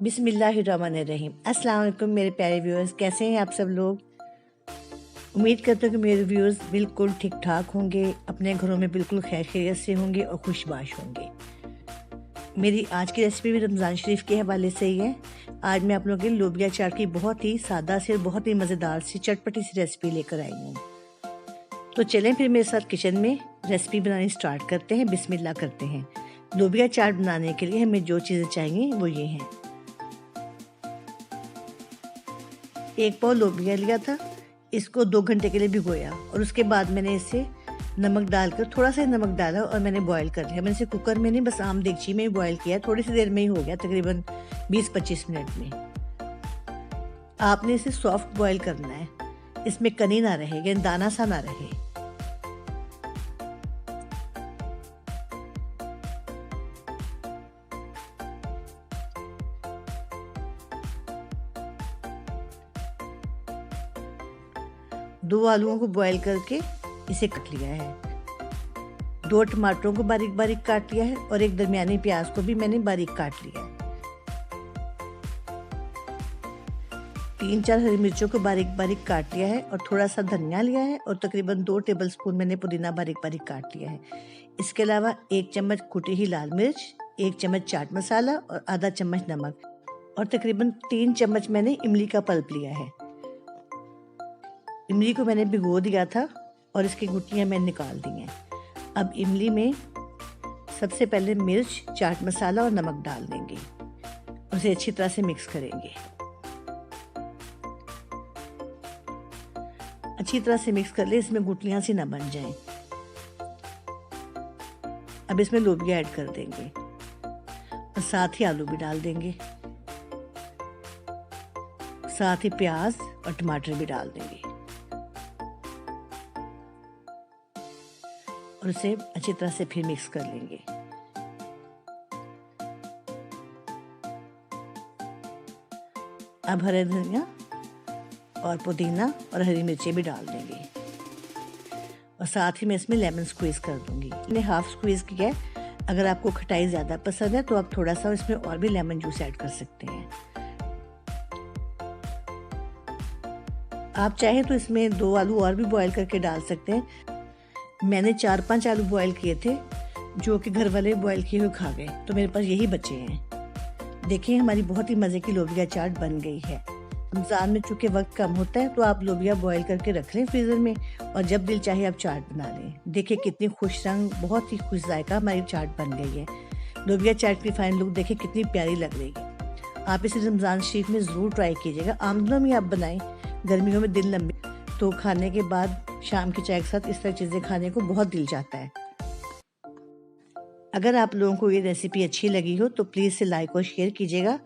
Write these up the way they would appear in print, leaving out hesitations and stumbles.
बिस्मिल्लाहिर्रहमानिर्रहीम। अस्सलाम वालेकुम मेरे प्यारे व्यूअर्स, कैसे हैं आप सब लोग। उम्मीद करते हूँ कि मेरे व्यूअर्स बिल्कुल ठीक ठाक होंगे, अपने घरों में बिल्कुल खैर खैरियत से होंगे और खुशबाश होंगे। मेरी आज की रेसिपी भी रमज़ान शरीफ के हवाले से ही है। आज मैं आप लोगों के लिए लोबिया चाट की बहुत ही सादा सी और बहुत ही मज़ेदार सी चटपटी सी रेसिपी लेकर आई हूँ। तो चलें फिर मेरे साथ किचन में रेसिपी बनानी स्टार्ट करते हैं। बिस्मिल्लाह करते हैं। लोबिया चाट बनाने के लिए हमें जो चीज़ें चाहिए वो ये हैं। 1 पाव लोबिया लिया था, इसको 2 घंटे के लिए भिगोया और उसके बाद मैंने इसे नमक डालकर थोड़ा सा नमक डाला और मैंने बॉईल कर लिया। मैंने इसे कुकर में नहीं, बस आम देगची में ही बॉईल किया। थोड़ी सी देर में ही हो गया, तकरीबन 20-25 मिनट में। आपने इसे सॉफ्ट बॉईल करना है, इसमें कनी ना रहे, यानी दाना सा ना रहे। दो आलूओं को बॉईल करके इसे कट लिया है। 2 टमाटरों को बारीक बारीक काट लिया है और एक दरमियानी प्याज को भी मैंने बारीक काट लिया है। 3-4 हरी मिर्चों को बारीक बारीक काट लिया है और थोड़ा सा धनिया लिया है और तकरीबन 2 टेबलस्पून मैंने पुदीना बारीक बारीक काट लिया है। इसके अलावा 1 चम्मच कुटी हुई लाल मिर्च, 1 चम्मच चाट मसाला और आधा चम्मच नमक और तकरीबन 3 चम्मच मैंने इमली का पल्प लिया है। इमली को मैंने भिगो दिया था और इसकी गुठलियाँ मैंने निकाल दी हैं। अब इमली में सबसे पहले मिर्च, चाट मसाला और नमक डाल देंगे, उसे अच्छी तरह से मिक्स करेंगे। अच्छी तरह से मिक्स कर ले, इसमें गुठलियाँ सी ना बन जाएं। अब इसमें लोबिया ऐड कर देंगे और साथ ही आलू भी डाल देंगे, साथ ही प्याज और टमाटर भी डाल देंगे और उसे अच्छी तरह से फिर मिक्स कर लेंगे। अब हरे धनिया और पुदीना और हरी मिर्चें भी डाल देंगे और साथ ही मैं इसमें लेमन स्क्वीज़ कर दूंगी। मैंने हाफ स्क्वीज़ किया है। अगर आपको खटाई ज़्यादा पसंद है तो आप थोड़ा सा इसमें और भी लेमन जूस ऐड कर सकते हैं। आप चाहें तो इसमें 2 आलू और भी बॉईल करके डाल सकते हैं। मैंने 4-5 आलू बॉईल किए थे, जो कि घर वाले बॉईल किए हुए खा गए, तो मेरे पास यही बचे हैं। देखिए हमारी बहुत ही मज़े की लोबिया चाट बन गई है। रमज़ान में चूँकि वक्त कम होता है तो आप लोबिया बॉईल करके रख लें फ्रीज़र में और जब दिल चाहे आप चाट बना लें। देखिए कितनी खुश रंग, बहुत ही खुश जायका हमारी चाट बन गई है। लोबिया चाट की फाइन लुक देखिए कितनी प्यारी लग रही है। आप इसे रमज़ान शरीफ में ज़रूर ट्राई कीजिएगा। आम दिनों में आप बनाएं, गर्मियों में दिन लंबे तो खाने के बाद शाम की चाय के साथ इस तरह चीज़ें खाने को बहुत दिल चाहता है। अगर आप लोगों को ये रेसिपी अच्छी लगी हो तो प्लीज़ इसे लाइक और शेयर कीजिएगा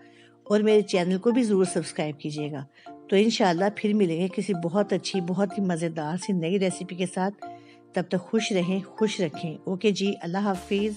और मेरे चैनल को भी ज़रूर सब्सक्राइब कीजिएगा। तो इंशाल्लाह फिर मिलेंगे किसी बहुत अच्छी, बहुत ही मज़ेदार सी नई रेसिपी के साथ। तब तक खुश रहें, खुश रखें। ओके जी, अल्लाह हाफिज़।